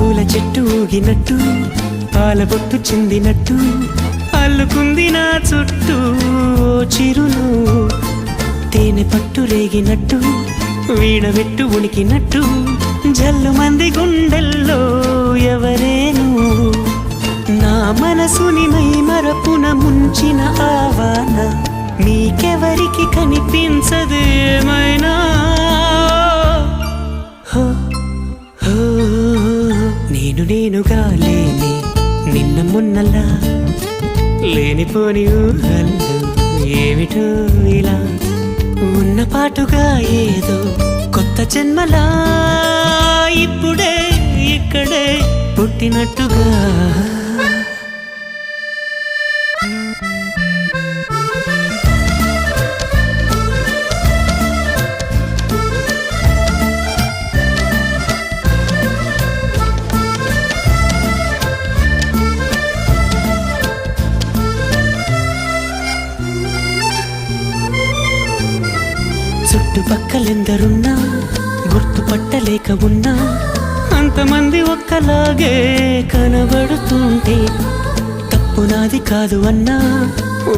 పూల చెట్టు ఊగినట్టు పాల బొట్టు చిందినట్టు అల్లుకుంది నా చుట్టూ ఓ చిరును తేనె పట్టు రేగినట్టు వీడబెట్టు ఉనికినట్టు జల్లు మంది గుండెల్లో ఎవరేను నా మనసుని మై మరపున ముంచిన ఆవాన నీకెవరికి కనిపించదు ఏమైనా నేనుగా లేని నిన్న మొన్నలా లేనిపోని ఊహల్లో ఏమిటో ఇలా ఉన్న పాటుగా ఏదో కొత్త జన్మలా ఇప్పుడే ఇక్కడే పుట్టినట్టుగా చుట్టుపక్కలెందరున్నా గుర్తుపట్టలేక ఉన్నా అంతమంది ఒక్కలాగే కనబడుతుంటే తప్పు నాది కాదు అన్నా